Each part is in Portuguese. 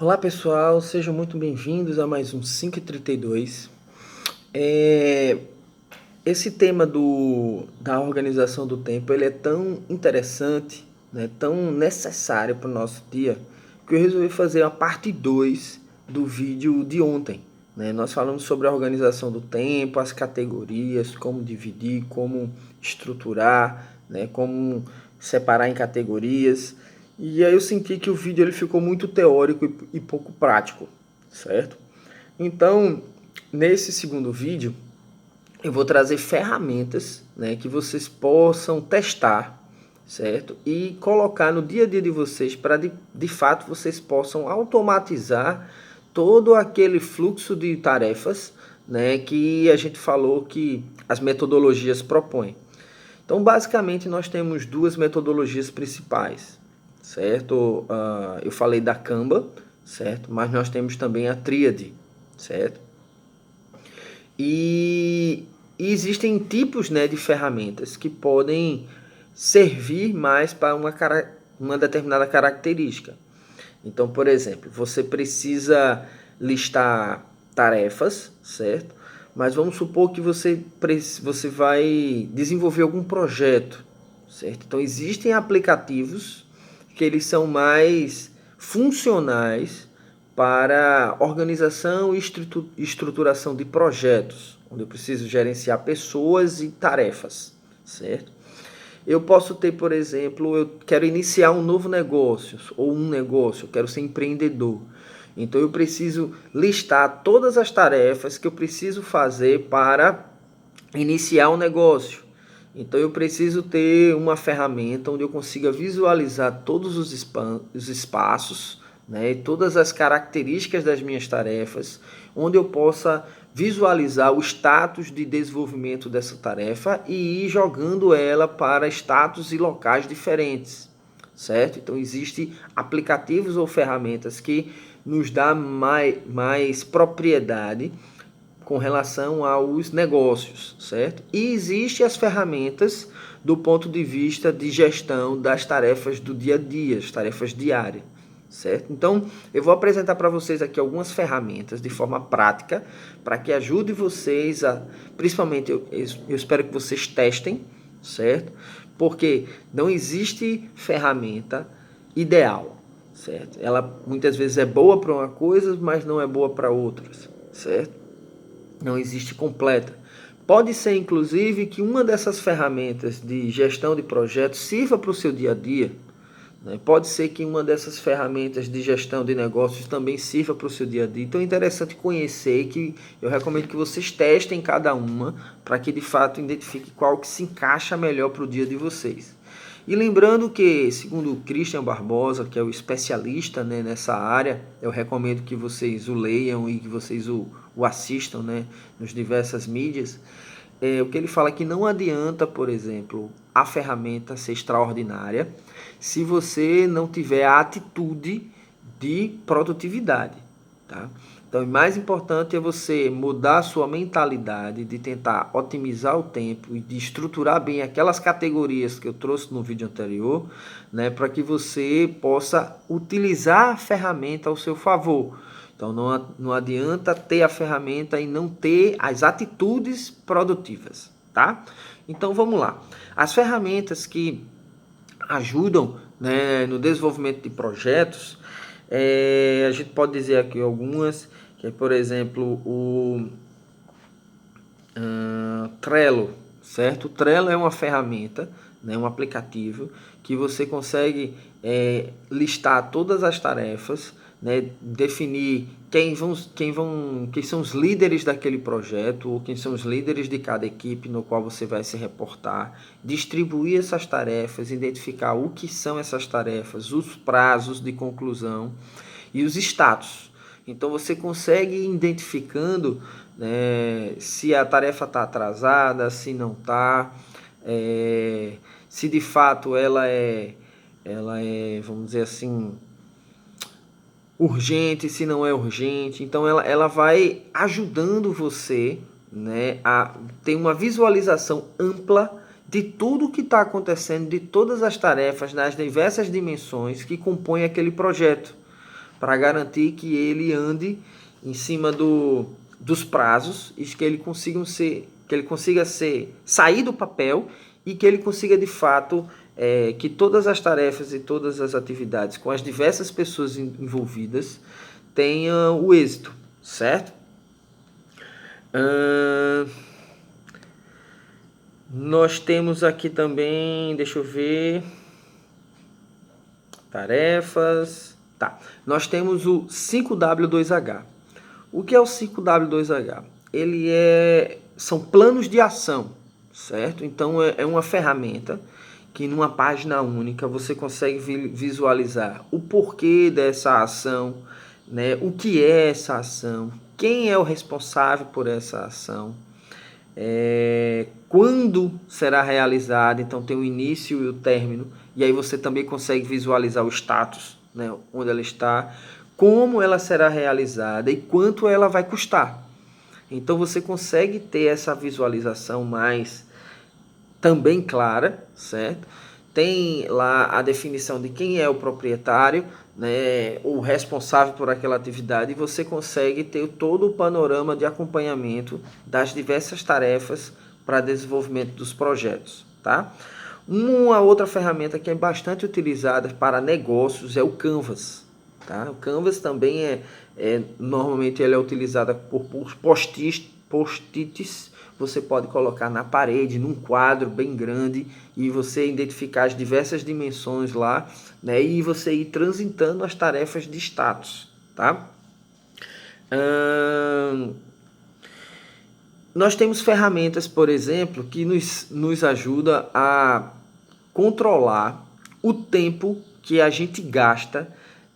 Olá pessoal, sejam muito bem-vindos a mais um 532. É, Esse tema da organização do tempo ele é tão interessante, né, tão necessário para o nosso dia, que eu resolvi fazer a parte 2 do vídeo de ontem. Né? Nós falamos sobre a organização do tempo, as categorias, como dividir, como estruturar, né, como separar em categorias. E aí eu senti que o vídeo ele ficou muito teórico e pouco prático, certo? Então, nesse segundo vídeo, eu vou trazer ferramentas, né, que vocês possam testar, certo? E colocar no dia a dia de vocês para de fato vocês possam automatizar todo aquele fluxo de tarefas, né, que a gente falou que as metodologias propõem. Então, basicamente, nós temos duas metodologias principais, certo? Eu falei da Kanban, certo? Mas nós temos também a Tríade, certo? E existem tipos, né, de ferramentas que podem servir mais para uma determinada característica. Então, por exemplo, você precisa listar tarefas, certo? Mas vamos supor que você vai desenvolver algum projeto, certo? Então, existem aplicativos que eles são mais funcionais para organização e estruturação de projetos, onde eu preciso gerenciar pessoas e tarefas, certo? Eu posso ter, por exemplo, eu quero iniciar um novo negócio ou um negócio, eu quero ser empreendedor. Então eu preciso listar todas as tarefas que eu preciso fazer para iniciar um negócio. Então eu preciso ter uma ferramenta onde eu consiga visualizar todos os espaços, né, e todas as características das minhas tarefas, onde eu possa visualizar o status de desenvolvimento dessa tarefa e ir jogando ela para status e locais diferentes, certo? Então existem aplicativos ou ferramentas que nos dá mais propriedade com relação aos negócios, certo? E existem as ferramentas do ponto de vista de gestão das tarefas do dia a dia, as tarefas diárias, certo? Então, eu vou apresentar para vocês aqui algumas ferramentas de forma prática para que ajude vocês a, principalmente eu espero que vocês testem, certo? Porque não existe ferramenta ideal, certo? Ela muitas vezes é boa para uma coisa, mas não é boa para outras, certo? Não existe completa. Pode ser, inclusive, que uma dessas ferramentas de gestão de projetos sirva para o seu dia a dia. Né? Pode ser que uma dessas ferramentas de gestão de negócios também sirva para o seu dia a dia. Então é interessante conhecer, que eu recomendo que vocês testem cada uma para que de fato identifique qual que se encaixa melhor para o dia de vocês. E lembrando que, segundo o Christian Barbosa, que é o especialista, né, nessa área, eu recomendo que vocês o leiam e que vocês o assistam, né, nas diversas mídias. O que ele fala é que não adianta, por exemplo, a ferramenta ser extraordinária se você não tiver a atitude de produtividade. Tá? Então, o mais importante é você mudar a sua mentalidade de tentar otimizar o tempo e de estruturar bem aquelas categorias que eu trouxe no vídeo anterior, né, para que você possa utilizar a ferramenta ao seu favor. Então, não adianta ter a ferramenta e não ter as atitudes produtivas, tá? Então, vamos lá. As ferramentas que ajudam, né, no desenvolvimento de projetos, a gente pode dizer aqui algumas, que é, por exemplo, o Trello, certo? O Trello é uma ferramenta, né, um aplicativo que você consegue listar todas as tarefas, né, definir quem são os líderes daquele projeto, ou quem são os líderes de cada equipe no qual você vai se reportar, distribuir essas tarefas, identificar o que são essas tarefas, os prazos de conclusão e os status. Então você consegue ir identificando, né, se a tarefa está atrasada, se não está, se de fato vamos dizer assim, urgente, se não é urgente. Então ela vai ajudando você, né, a ter uma visualização ampla de tudo que está acontecendo, de todas as tarefas, nas diversas dimensões que compõem aquele projeto. para garantir que ele ande em cima dos prazos e que ele consiga sair do papel e que ele consiga de fato que todas as tarefas e todas as atividades com as diversas pessoas envolvidas tenham o êxito, certo? Nós temos aqui também, deixa eu ver, tarefas, tá. Nós temos o 5W2H. O que é o 5W2H? São planos de ação, certo? Então é uma ferramenta que numa página única você consegue visualizar o porquê dessa ação, né? O que é essa ação, quem é o responsável por essa ação, quando será realizada, então tem o início e o término, e aí você também consegue visualizar o status, né? Onde ela está, como ela será realizada e quanto ela vai custar. Então você consegue ter essa visualização mais também clara, certo? Tem lá a definição de quem é o proprietário, né, o responsável por aquela atividade, e você consegue ter todo o panorama de acompanhamento das diversas tarefas para desenvolvimento dos projetos, tá? Uma outra ferramenta que é bastante utilizada para negócios é o Canvas, tá? O Canvas também normalmente ele é utilizado por post-its. Você pode colocar na parede, num quadro bem grande, e você identificar as diversas dimensões lá, né? E você ir transitando as tarefas de status, tá? Nós temos ferramentas, por exemplo, que nos ajuda a controlar o tempo que a gente gasta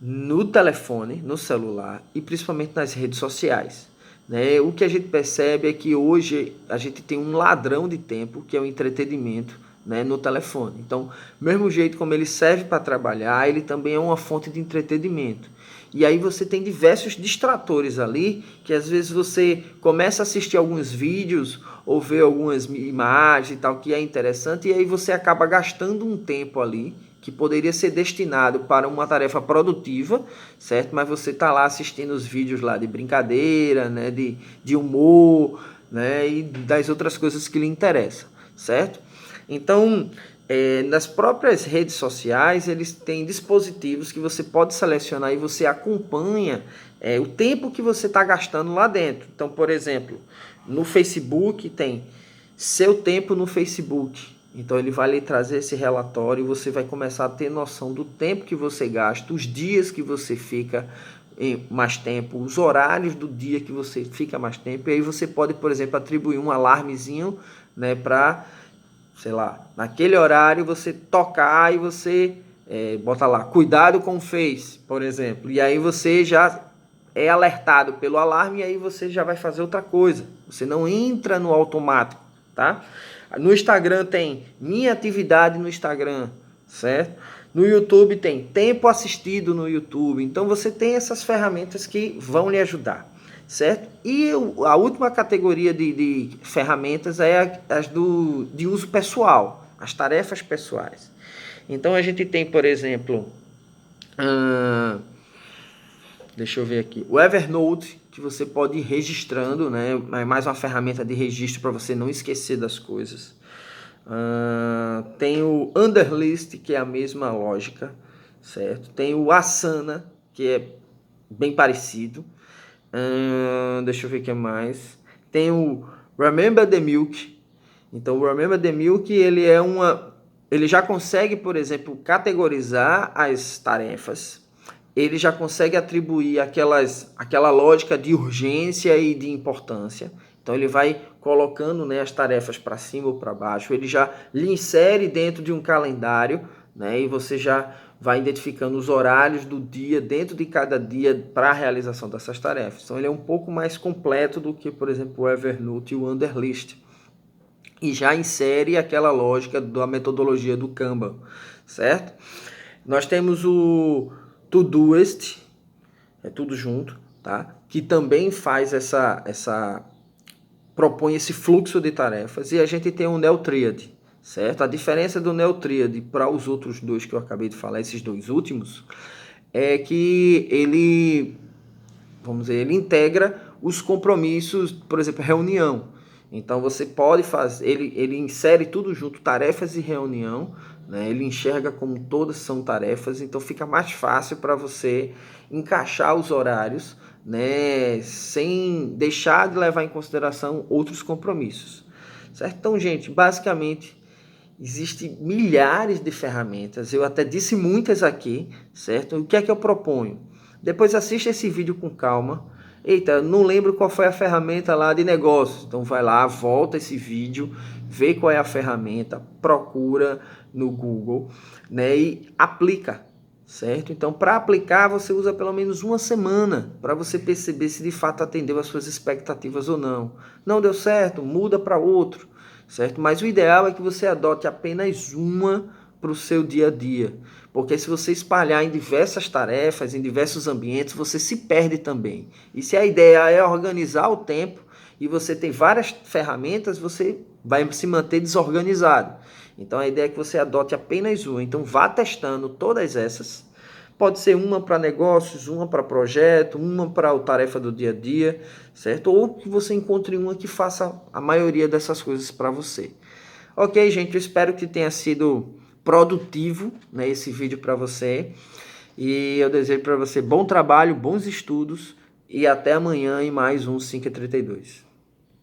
no telefone, no celular e principalmente nas redes sociais. Né? O que a gente percebe é que hoje a gente tem um ladrão de tempo, que é o entretenimento, né, no telefone. Então, mesmo jeito como ele serve para trabalhar, ele também é uma fonte de entretenimento. E aí você tem diversos distratores ali, que às vezes você começa a assistir alguns vídeos ou ver algumas imagens e tal, que é interessante, e aí você acaba gastando um tempo ali, que poderia ser destinado para uma tarefa produtiva, certo? Mas você está lá assistindo os vídeos lá de brincadeira, né? de humor, né? E das outras coisas que lhe interessam, certo? Então, nas próprias redes sociais, eles têm dispositivos que você pode selecionar e você acompanha o tempo que você está gastando lá dentro. Então, por exemplo, no Facebook tem seu tempo no Facebook. Então ele vai lhe trazer esse relatório e você vai começar a ter noção do tempo que você gasta, os dias que você fica mais tempo, os horários do dia que você fica mais tempo. E aí você pode, por exemplo, atribuir um alarmezinho, né, para, sei lá, naquele horário você tocar e você bota lá, cuidado com o Face, por exemplo. E aí você já é alertado pelo alarme e aí você já vai fazer outra coisa. Você não entra no automático, tá? No Instagram tem minha atividade no Instagram, certo? No YouTube tem tempo assistido no YouTube. Então você tem essas ferramentas que vão lhe ajudar, certo? E a última categoria de ferramentas é as de uso pessoal, as tarefas pessoais. Então a gente tem, por exemplo, deixa eu ver aqui, o Evernote, que você pode ir registrando, né? É mais uma ferramenta de registro para você não esquecer das coisas. Tem o Underlist, que é a mesma lógica, certo? Tem o Asana, que é bem parecido. Deixa eu ver o que mais. Tem o Remember the Milk. Então, o Remember the Milk, ele já consegue, por exemplo, categorizar as tarefas. Ele já consegue atribuir aquela lógica de urgência e de importância. Então ele vai colocando, né, as tarefas para cima ou para baixo. Ele já lhe insere dentro de um calendário, né, e você já vai identificando os horários do dia dentro de cada dia para a realização dessas tarefas. Então ele é um pouco mais completo do que, por exemplo, o Evernote e o Underlist. E já insere aquela lógica da metodologia do Kanban, certo? Nós temos o Todoist, é tudo junto, tá? Que também faz propõe esse fluxo de tarefas. E a gente tem o Neotriad, certo? A diferença do Neotriad para os outros dois que eu acabei de falar, esses dois últimos, é que ele, vamos dizer, ele integra os compromissos, por exemplo, reunião. Então você pode fazer, ele insere tudo junto, tarefas e reunião, né? Ele enxerga como todas são tarefas, então fica mais fácil para você encaixar os horários, né? Sem deixar de levar em consideração outros compromissos, certo? Então, gente, basicamente existem milhares de ferramentas, eu até disse muitas aqui, certo? O que é que eu proponho? Depois assista esse vídeo com calma. Eita, não lembro qual foi a ferramenta lá de negócios. Então vai lá, volta esse vídeo, vê qual é a ferramenta, procura no Google, né, e aplica, certo? Então para aplicar você usa pelo menos uma semana para você perceber se de fato atendeu às suas expectativas ou não. Não deu certo, muda para outro, certo? Mas o ideal é que você adote apenas uma para o seu dia a dia, porque se você espalhar em diversas tarefas, em diversos ambientes, você se perde também. E se a ideia é organizar o tempo e você tem várias ferramentas, você vai se manter desorganizado. Então a ideia é que você adote apenas uma. Então vá testando todas essas. Pode ser uma para negócios, uma para projeto, uma para a tarefa do dia a dia, certo? Ou que você encontre uma que faça a maioria dessas coisas para você. Ok, gente, eu espero que tenha sido produtivo, né, esse vídeo para você. E eu desejo para você bom trabalho, bons estudos e até amanhã em mais um 5 e 32.